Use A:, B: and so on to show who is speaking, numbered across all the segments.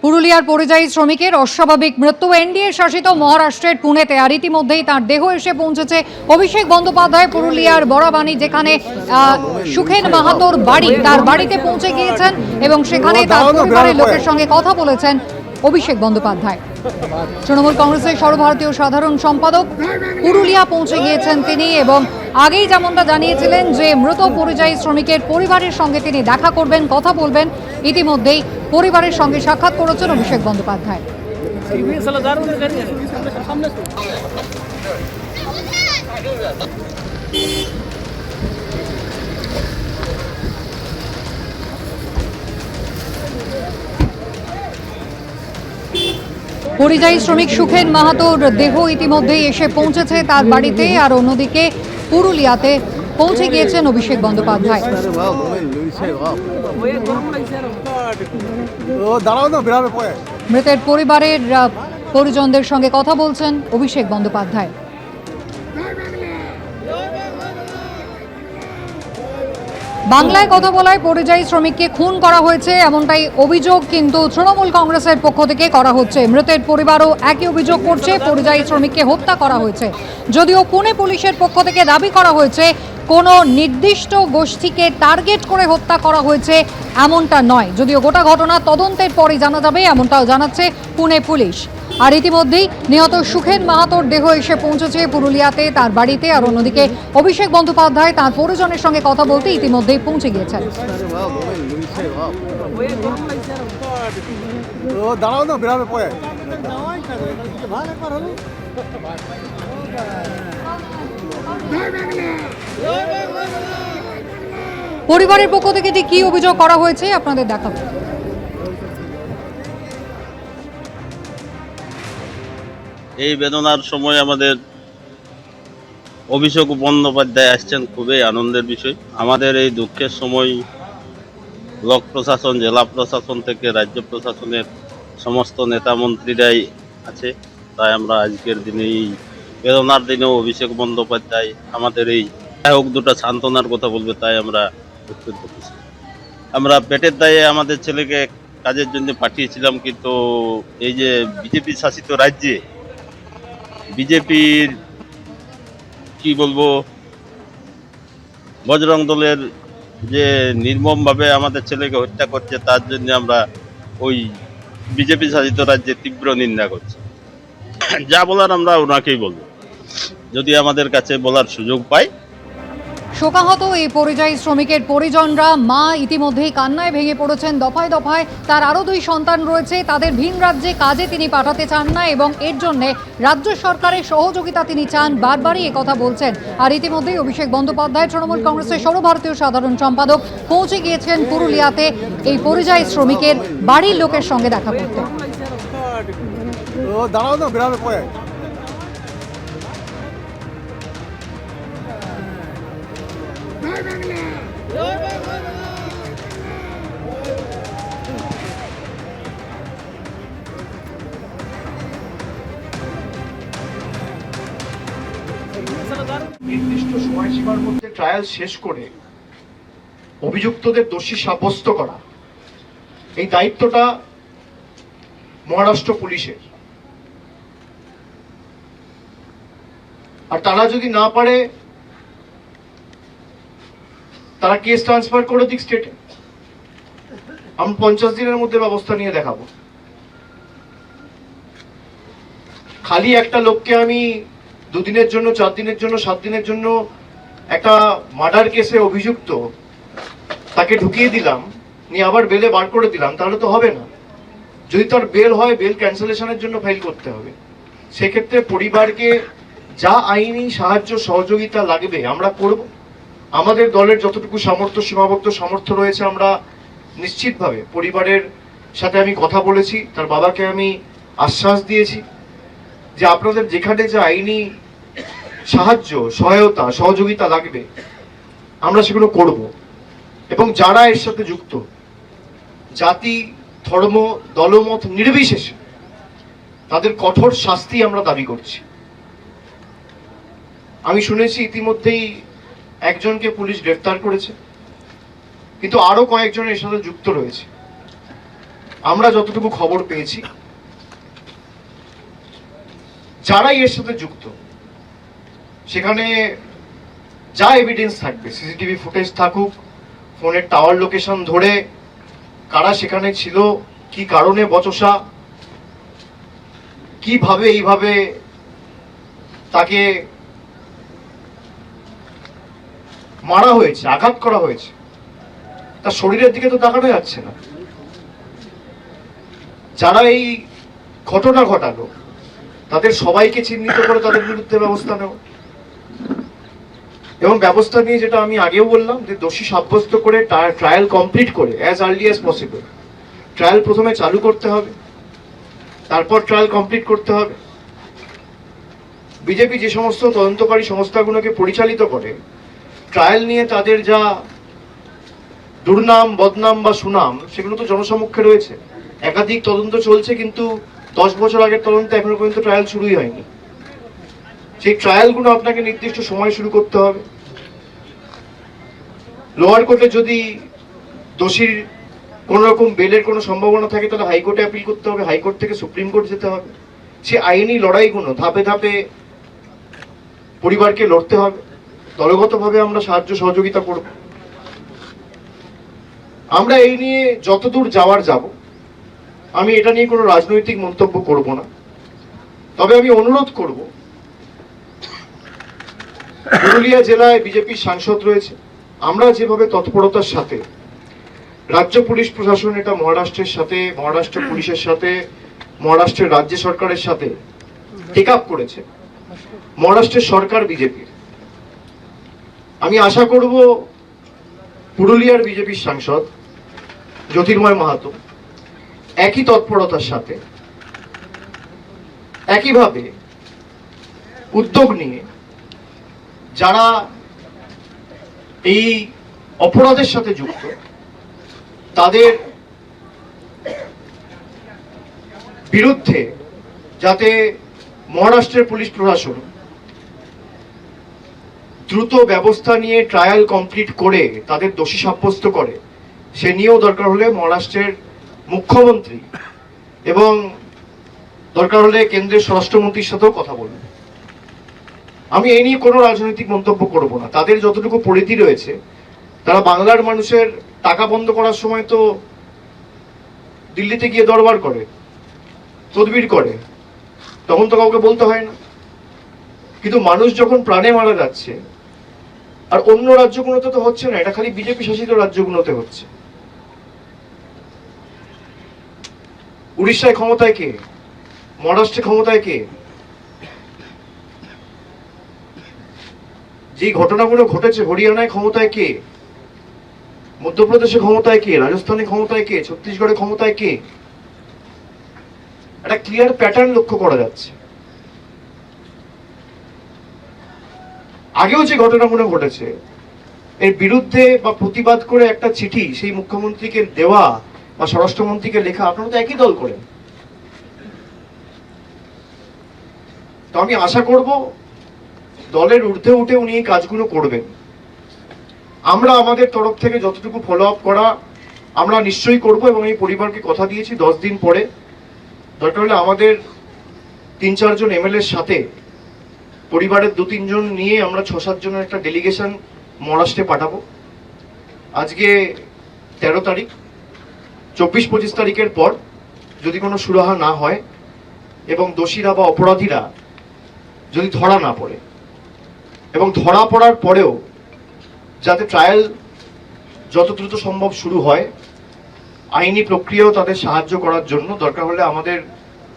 A: পুরুলিয়ার পরিযায়ী শ্রমিকের অস্বাভাবিক মৃত্যু। এনডিএ শাসিত মহারাষ্ট্রের পুনেতে আর ইতিমধ্যেই তার দেহ এসে পৌঁছেছে অভিষেক বন্দ্যোপাধ্যায় পুরুলিয়ার বড়াবানি, যেখানে সুখেন মাহাতোর বাড়ি, তার বাড়িতে পৌঁছে গিয়েছেন এবং সেখানে তার পরিবারের লোকের সঙ্গে কথা বলেছেন অভিষেক বন্দ্যোপাধ্যায়। তৃণমূল কংগ্রেসের সর্বভারতীয় সাধারণ সম্পাদক পুরুলিয়া পৌঁছে গিয়েছেন তিনি, এবং আগেই যেমনটা জানিয়েছিলেন যে মৃত পরিযায়ী শ্রমিকের পরিবারের সঙ্গে তিনি দেখা করবেন, কথা বলবেন। ইতিমধ্যেই পরিবারের সঙ্গে সাক্ষাৎ করেছেন অভিষেক বন্দ্যোপাধ্যায়। পরিযায়ী শ্রমিক সুখেন মাহাতোর দেহ ইতিমধ্যেই এসে পৌঁছেছে তার বাড়িতে, আর অন্যদিকে পুরুলিয়াতে পৌঁছে গিয়েছেন অভিষেক বন্দ্যোপাধ্যায়। মৃতের পরিবারের পরিজনদের সঙ্গে কথা বলছেন অভিষেক বন্দ্যোপাধ্যায়। বাংলায় কথা বলায় পরিযায়ী শ্রমিককে খুন করা হয়েছে, এমনটাই অভিযোগ কিন্তু তৃণমূল কংগ্রেসের পক্ষ থেকে করা হচ্ছে। মৃতের পরিবারও একই অভিযোগ করছে, পরিযায়ী শ্রমিককে হত্যা করা হয়েছে। যদিও পুনে পুলিশের পক্ষ থেকে দাবি করা হয়েছে কোনো নির্দিষ্ট গোষ্ঠীকে টার্গেট করে হত্যা করা হয়েছে, এমনটা নয়। যদিও গোটা ঘটনা তদন্তের পরই জানা যাবে, এমনটাও জানাচ্ছে পুনে পুলিশ। আর ইতিমধ্যেই নিহত সুখেন মাহাতোর দেহ এসে পৌঁছেছে পুরুলিয়াতে তার বাড়িতে, আর অন্যদিকে অভিষেক বন্দ্যোপাধ্যায় তার পরিজনের সঙ্গে কথা বলতে ইতিমধ্যেই পৌঁছে গিয়েছেন। পরিবারের পক্ষ থেকে কি অভিযোগ করা হয়েছে আপনাদের দেখাবো।
B: এই বেদনার সময় আমাদের অভিষেক বন্দ্যোপাধ্যায় আসছেন, খুবই আনন্দের বিষয়। আমাদের এই দুঃখের সময় ব্লক প্রশাসন, জেলা প্রশাসন থেকে রাজ্য প্রশাসনের সমস্ত নেতা মন্ত্রীরাই আছে। তাই আমরা আজকের দিনে, এই বেদনার দিনেও অভিষেক বন্দ্যোপাধ্যায় আমাদের এই হোক দুটো সান্ত্বনার কথা বলবে, তাই আমরা উপস্থিত করতেছি। আমরা পেটের দায়ে আমাদের ছেলেকে কাজের জন্য পাঠিয়েছিলাম, কিন্তু এই যে বিজেপি শাসিত রাজ্যে বিজেপির কি বলবো, বজরং দলের যে নির্মমভাবে আমাদের ছেলেকে হত্যা করছে, তার জন্য আমরা ওই বিজেপি শাসিত রাজ্যে তীব্র নিন্দা করছি। যা বলার আমরা ওনাকেই বলবো, যদি আমাদের কাছে বলার সুযোগ পাই।
A: শোকাহত এই পরিযায়ী শ্রমিকের পরিজনরা, মা ইতিমধ্যেই কান্নায় ভেঙে পড়েছেন দফায় দফায়। তার আরও 2 সন্তান রয়েছে, তাদের ভিন রাজ্যে কাজে তিনি পাঠাতে চান না এবং এর জন্য রাজ্য সরকারের সহযোগিতা তিনি চান, বারবারই কথা বলছেন। আর ইতিমধ্যেই অভিষেক বন্দ্যোপাধ্যায় তৃণমূল কংগ্রেসের সর্বভারতীয় সাধারণ সম্পাদক পৌঁছে গিয়েছেন পুরুলিয়াতে এই পরিযায়ী শ্রমিকের বাড়ির লোকের সঙ্গে দেখা করতে।
C: নির্দিষ্ট সময়সীমার মধ্যে ট্রায়াল শেষ করে অভিযুক্তদের দোষী সাব্যস্ত করা, এই দায়িত্বটা মহারাষ্ট্র পুলিশের। আর তারা যদি না পারে, তারা কেস ট্রান্সফার করে দিক স্টেটে। আমরা 50 দিনের মধ্যে ব্যবস্থা নিয়ে দেখাবো। খালি একটা লোককে আমি 2 দিনের জন্য, 4 দিনের জন্য, 7 দিনের জন্য একটা মার্ডার কেসে অভিযুক্ত, তাকে ঢুকিয়ে দিলাম, নিয়ে আবার বেলে বার করে দিলাম, তাহলে তো হবে না। যদি তার বেল হয়, বেল ক্যান্সেলেশনের জন্য ফাইল করতে হবে। সেক্ষেত্রে পরিবারকে যা আইনি সাহায্য সহযোগিতা লাগবে আমরা করব। আমাদের দলের যতটুকু সামর্থ্য, সীমাবদ্ধ সামর্থ্য রয়েছে, আমরা নিশ্চিতভাবে পরিবারের সাথে আমি কথা বলেছি, তার বাবাকে আমি আশ্বাস দিয়েছি যে আপনাদের যেখানে যে আইনি সাহায্য, সহায়তা, সহযোগিতা লাগবে আমরা সেগুলো করব। এবং যারা এর সাথে যুক্ত, জাতি, ধর্ম, দলমত নির্বিশেষে তাদের কঠোর শাস্তি আমরা দাবি করছি। আমি শুনেছি ইতিমধ্যেই একজনকে পুলিশ গ্রেফতার করেছে, কিন্তু আরো কয়েকজন এর সাথে যুক্ত রয়েছে। আমরা যতটুকু খবর পেয়েছি, যারাই এর সাথে যুক্ত, সেখানে যা এভিডেন্স থাকবে, সিসিটিভি ফুটেজ থাকুক, ফোনের টাওয়ার লোকেশন ধরে কারা সেখানে ছিল, কি কারণে বচসা, কিভাবে এইভাবে তাকে মারা হয়েছে, আঘাত করা হয়েছে, তার শরীরের দিকে তো তাকানো যাচ্ছে না। যারা এই ঘটনা ঘটালো তাদের সবাইকে চিহ্নিত করে তাদের বিরুদ্ধে ব্যবস্থা নেওয়া, এবং ব্যবস্থা নিয়ে যেটা আমি আগেও বললাম যে দোষী সাব্যস্ত করে ট্রায়াল কমপ্লিট করে as early as possible trial প্রথমে চালু করতে হবে, তারপর ট্রায়াল কমপ্লিট করতে হবে। বিজেপি যে সমস্ত তদন্তকারী সংস্থাগুলোকে পরিচালিত করে, ট্রায়াল নিয়ে তাদের যা দুর্নাম, বদনাম বা সুনাম, সেগুলো তো জনসমক্ষে রয়েছে। একাধিক তদন্ত চলছে, কিন্তু 10 বছর আগের তদন্ত এখনো পর্যন্ত ট্রায়াল শুরুই হয়নি। সেই ট্রায়ালগুলো আপনাকে নির্দিষ্ট সময় শুরু করতে হবে। লোয়ার কোর্টে যদি দোষীর কোন রকম বেলের কোনো সম্ভাবনা থাকে, তাহলে হাইকোর্টে অ্যাপিল করতে হবে, হাইকোর্ট থেকে সুপ্রিম কোর্ট যেতে হবে। সে আইনি লড়াইগুলো ধাপে ধাপে পরিবারকে লড়তে হবে। দলগতভাবে আমরা সাহায্য সহযোগিতা করব। আমরা এই নিয়ে যতদূর যাওয়ার যাব। আমি এটা নিয়ে কোনো রাজনৈতিক মন্তব্য করব না, তবে আমি অনুরোধ করব, পুরুলিয়া জেলায় বিজেপির সাংসদ রয়েছে, আমরা যেভাবে তৎপরতার সাথে রাজ্য পুলিশ প্রশাসন এটা মহারাষ্ট্রের সাথে, মহারাষ্ট্র পুলিশের সাথে, মহারাষ্ট্রের রাজ্য সরকারের সাথে টেক আপ করেছে, মহারাষ্ট্রের সরকার বিজেপির, আমি আশা করব পুরুলিয়ার বিজেপির সাংসদ জ্যোতির্ময় মাহাতো একই তৎপরতার সাথে, একইভাবে উদ্যোগ নিয়ে যারা এই অপরাধের সাথে যুক্ত তাদের বিরুদ্ধে যাতে মহারাষ্ট্রের পুলিশ প্রশাসন দ্রুত ব্যবস্থা নিয়ে ট্রায়াল কমপ্লিট করে তাদের দোষী সাব্যস্ত করে, সে নিয়েও দরকার হলে মহারাষ্ট্রের মুখ্যমন্ত্রী এবং দরকার হলে কেন্দ্রের স্বরাষ্ট্রমন্ত্রীর সাথেও কথা বলবেন। আমি এই নিয়ে কোনো রাজনৈতিক মন্তব্য করব না। তাদের যতটুকু পরিধি রয়েছে, তারা বাংলার মানুষের টাকা বন্ধ করার সময় তো দিল্লিতে গিয়ে দরবার করে, তদবির করে, তখন তো কাউকে বলতে হয় না। কিন্তু মানুষ যখন প্রাণে মারা যাচ্ছে, আর অন্য রাজ্যগুলোতে তো হচ্ছে না, এটা খালি বিজেপি শাসিত রাজ্যগুলোতে হচ্ছে। উড়িষ্যায় ক্ষমতায় কে? মহারাষ্ট্রে ক্ষমতায় কে? যে ঘটনাগুলো ঘটেছে, হরিয়ানায় ক্ষমতায় কে? মধ্যপ্রদেশে ক্ষমতায় কে? রাজস্থানে ক্ষমতায় কে? ছত্তিশগড়ে ক্ষমতায় কে? একটা ক্লিয়ার প্যাটার্ন লক্ষ্য করা যাচ্ছে। আগেও যে ঘটনাগুলো ঘটেছে, এর বিরুদ্ধে বা প্রতিবাদ করে একটা চিঠি সেই মুখ্যমন্ত্রীকে দেওয়া বা স্বরাষ্ট্রমন্ত্রীকে লেখা, আপনারা তো একই দল করেন। তো আমি আশা করব দলের ঊর্ধ্বে উঠে উনি এই কাজগুলো করবেন। আমরা আমাদের তরফ থেকে যতটুকু ফলো আপ করা আমরা নিশ্চয়ই করব, এবং এই পরিবারকে কথা দিয়েছি 10 দিন পরে দরকার হলে আমাদের 3-4 জন এমএলএর সাথে পরিবারের 2-3 জন নিয়ে আমরা 6-7 জনের একটা ডেলিগেশন মহারাষ্ট্রে পাঠাবো। আজকে 13 তারিখ, 24-25 তারিখের পর যদি কোনো সুরাহা না হয় এবং দোষীরা বা অপরাধীরা যদি ধরা না পড়ে, এবং ধরা পড়ার পরেও যাতে ট্রায়াল যত দ্রুত সম্ভব শুরু হয়, আইনি প্রক্রিয়াও তাদের সাহায্য করার জন্য দরকার হলে আমাদের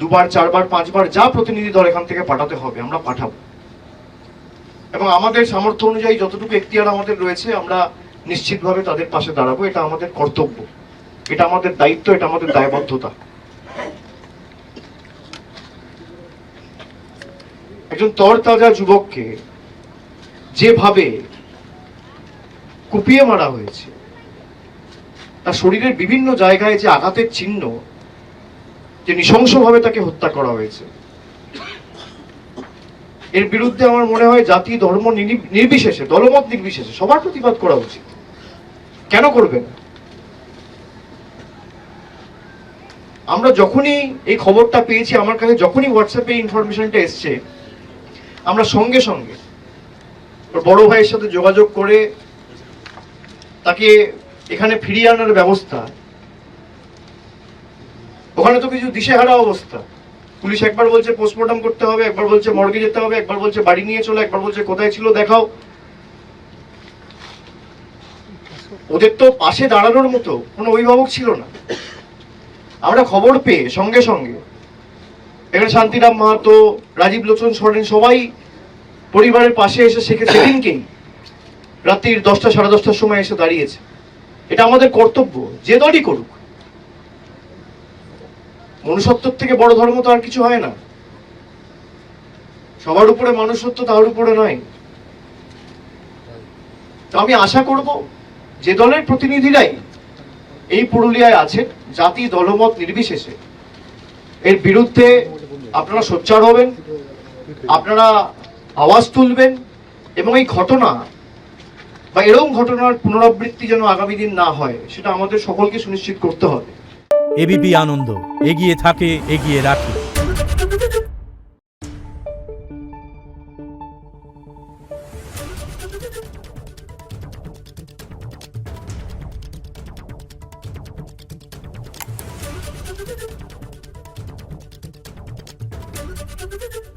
C: 2বার 4বার 5বার যা প্রতিনিধি দল এখান থেকে পাঠাতে হবে আমরা পাঠাবো, এবং আমাদের সামর্থ্য অনুযায়ী যতটুকু এখতিয়ার আমাদের রয়েছে আমরা নিশ্চিতভাবে তাদের পাশে দাঁড়াবো। এটা আমাদের কর্তব্য, এটা আমাদের দায়িত্ব, এটা আমাদের দায়বদ্ধতা। একজন তরতাজা যুবককে যেভাবে কুপিয়ে মারা হয়েছে, তার শরীরের বিভিন্ন জায়গায় যে আঘাতের চিহ্ন, যে নৃশংসভাবে তাকে হত্যা করা হয়েছে, এর বিরুদ্ধে আমার মনে হয় জাতি ধর্ম নির্বিশেষে, দলমত নির্বিশেষে সবার প্রতিবাদ করা উচিত। কেন করবেন? আমরা যখনই এই খবরটা পেয়েছি, আমার কাছে যখনই হোয়াটসঅ্যাপে ইনফরমেশনটা এসছে, আমরা সঙ্গে সঙ্গে ওর বড় ভাইয়ের সাথে যোগাযোগ করে তাকে এখানে ফিরিয়ে আনার ব্যবস্থা। ওখানে তো কিছু দিশেহারা অবস্থা। পুলিশ একবার বলছে পোস্টমর্টম করতে হবে, একবার বলছে মর্গে যেতে হবে, একবার বলছে বাড়ি নিয়ে চলো, একবার বলছে কোথায় ছিল দেখাও। ওদের তো পাশে দাঁড়ানোর মতো কোনো অভিভাবক ছিল না। আমরা খবর পেয়ে সঙ্গে সঙ্গে এখানে শান্তিরাম মাহাতো, রাজীব লোচন সরেন সবাই পরিবারের পাশে এসে সেদিনকেই রাত্রির 10টা সাড়ে 10টার সময় এসে দাঁড়িয়েছে। এটা আমাদের কর্তব্য, যে দলই করুক। মনুষ্যত্বের থেকে বড় ধর্ম তো আর কিছু হয় না। সবার উপরে মনুষ্যত্ব, তার উপরে নয়। তো আমি আশা করব যে দলের প্রতিনিধিরাই এই পুরুলিয়ায় আছে, জাতি দলমত নির্বিশেষে এর বিরুদ্ধে আপনারা সোচ্চার হবেন, আপনারা আওয়াজ তুলবেন, এবং এই ঘটনা বা এরকম ঘটনার পুনরাবৃত্তি যেন আগামী দিন না হয়, সেটা আমাদের সকলকে সুনিশ্চিত করতে হবে।
D: এবিপি আনন্দ, এগিয়ে থাকে, এগিয়ে রাখে।
E: Thank you.